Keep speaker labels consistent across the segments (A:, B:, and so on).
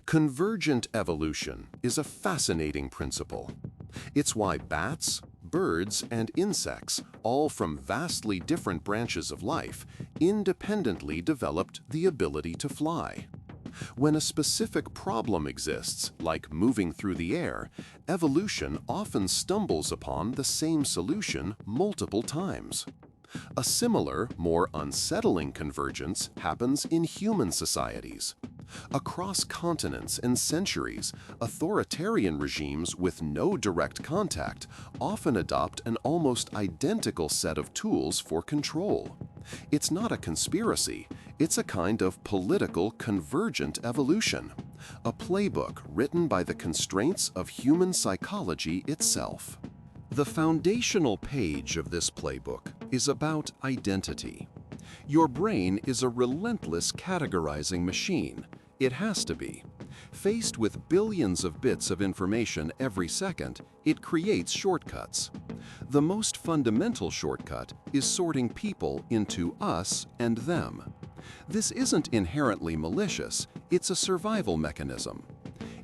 A: Convergent evolution is a fascinating principle. It's why bats, birds, and insects, all from vastly different branches of life, independently developed the ability to fly. When a specific problem exists, like moving through the air, evolution often stumbles upon the same solution multiple times. A similar, more unsettling convergence happens in human societies. Across continents and centuries, authoritarian regimes with no direct contact often adopt an almost identical set of tools for control. It's not a conspiracy, it's a kind of political convergent evolution, a playbook written by the constraints of human psychology itself. The foundational page of this playbook is about identity. Your brain is a relentless categorizing machine. It has to be. Faced with billions of bits of information every second, it creates shortcuts. The most fundamental shortcut is sorting people into us and them. This isn't inherently malicious, it's a survival mechanism.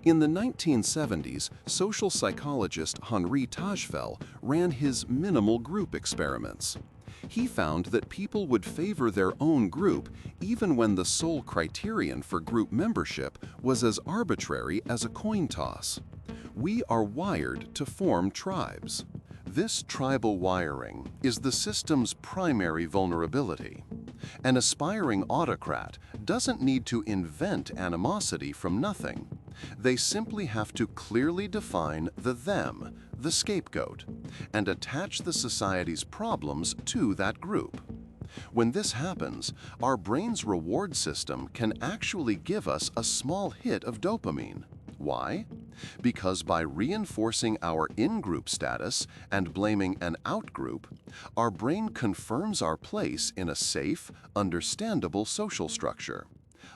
A: In the 1970s, social psychologist Henri Tajfel ran his minimal group experiments. He found that people would favor their own group even when the sole criterion for group membership was as arbitrary as a coin toss. We are wired to form tribes. This tribal wiring is the system's primary vulnerability. An aspiring autocrat doesn't need to invent animosity from nothing. They simply have to clearly define the them, the scapegoat, and attach the society's problems to that group. When this happens, our brain's reward system can actually give us a small hit of dopamine. Why? Because by reinforcing our in-group status and blaming an out-group, our brain confirms our place in a safe, understandable social structure.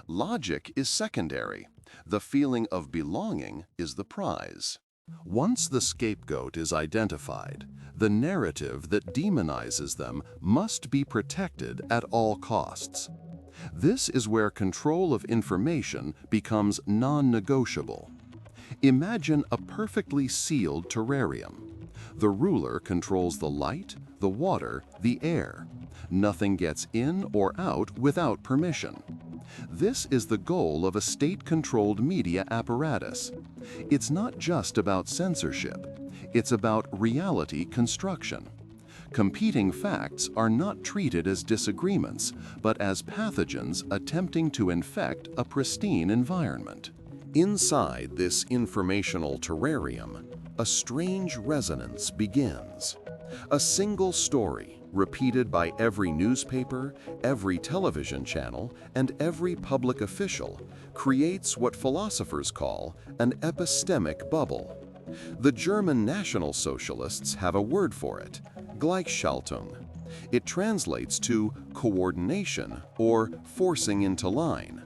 A: Logic is secondary. The feeling of belonging is the prize. Once the scapegoat is identified, the narrative that demonizes them must be protected at all costs. This is where control of information becomes non-negotiable. Imagine a perfectly sealed terrarium. The ruler controls the light, the water, the air. Nothing gets in or out without permission. This is the goal of a state-controlled media apparatus. It's not just about censorship. It's about reality construction. Competing facts are not treated as disagreements, but as pathogens attempting to infect a pristine environment. Inside this informational terrarium, a strange resonance begins. A single story, repeated by every newspaper, every television channel, and every public official, creates what philosophers call an epistemic bubble. The German National Socialists have a word for it, Gleichschaltung. It translates to coordination or forcing into line.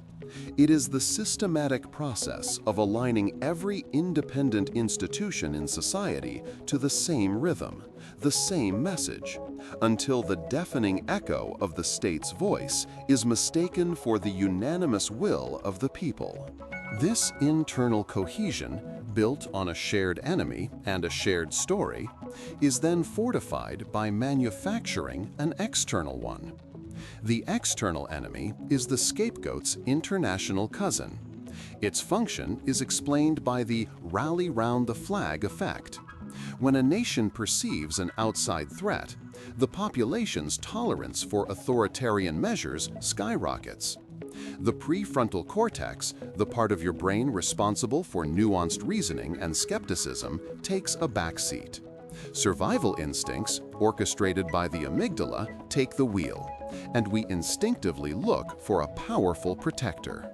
A: It is the systematic process of aligning every independent institution in society to the same rhythm, the same message, until the deafening echo of the state's voice is mistaken for the unanimous will of the people. This internal cohesion, built on a shared enemy and a shared story, is then fortified by manufacturing an external one. The external enemy is the scapegoat's international cousin. Its function is explained by the rally round the flag effect. When a nation perceives an outside threat, the population's tolerance for authoritarian measures skyrockets. The prefrontal cortex, the part of your brain responsible for nuanced reasoning and skepticism, takes a backseat. Survival instincts, orchestrated by the amygdala, take the wheel, and we instinctively look for a powerful protector.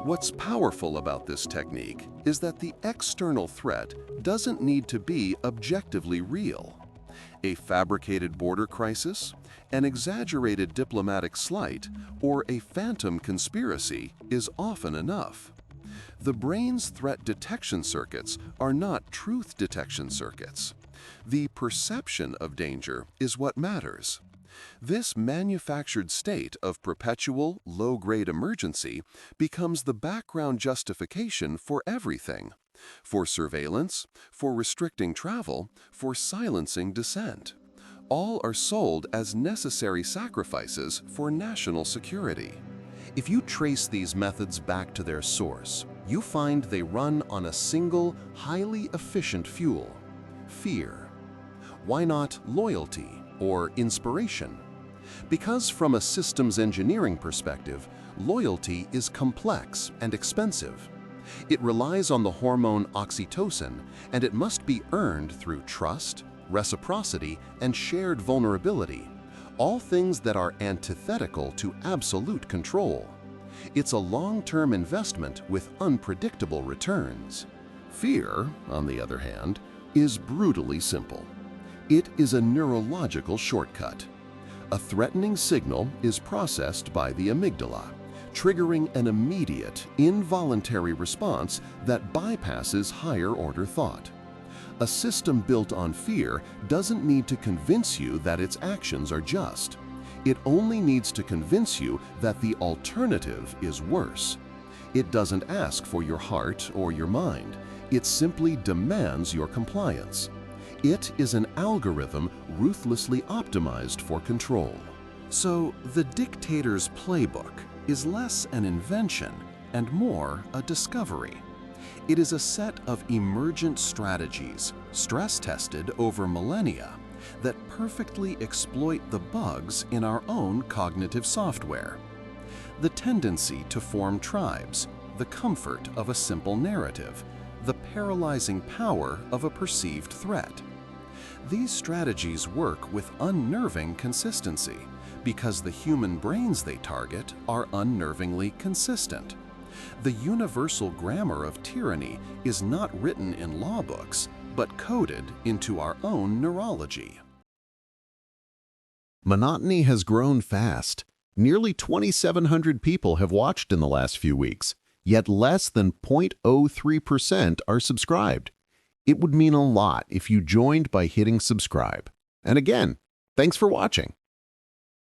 A: What's powerful about this technique is that the external threat doesn't need to be objectively real. A fabricated border crisis, an exaggerated diplomatic slight, or a phantom conspiracy is often enough. The brain's threat detection circuits are not truth detection circuits. The perception of danger is what matters. This manufactured state of perpetual, low-grade emergency becomes the background justification for everything. For surveillance, for restricting travel, for silencing dissent. All are sold as necessary sacrifices for national security. If you trace these methods back to their source, you find they run on a single, highly efficient fuel: fear. Why not loyalty or inspiration? Because from a systems engineering perspective, loyalty is complex and expensive. It relies on the hormone oxytocin, and it must be earned through trust, reciprocity, and shared vulnerability, all things that are antithetical to absolute control. It's a long-term investment with unpredictable returns. Fear, on the other hand, is brutally simple. It is a neurological shortcut. A threatening signal is processed by the amygdala, triggering an immediate, involuntary response that bypasses higher-order thought. A system built on fear doesn't need to convince you that its actions are just. It only needs to convince you that the alternative is worse. It doesn't ask for your heart or your mind. It simply demands your compliance. It is an algorithm ruthlessly optimized for control. So, the Dictators' Playbook is less an invention and more a discovery. It is a set of emergent strategies, stress-tested over millennia, that perfectly exploit the bugs in our own cognitive software. The tendency to form tribes, the comfort of a simple narrative, the paralyzing power of a perceived threat. These strategies work with unnerving consistency because the human brains they target are unnervingly consistent. The universal grammar of tyranny is not written in law books, but coded into our own neurology. Monotony has grown fast. Nearly 2,700 people have watched in the last few weeks, yet less than 0.03% are subscribed. It would mean a lot if you joined by hitting subscribe. And again, thanks for watching.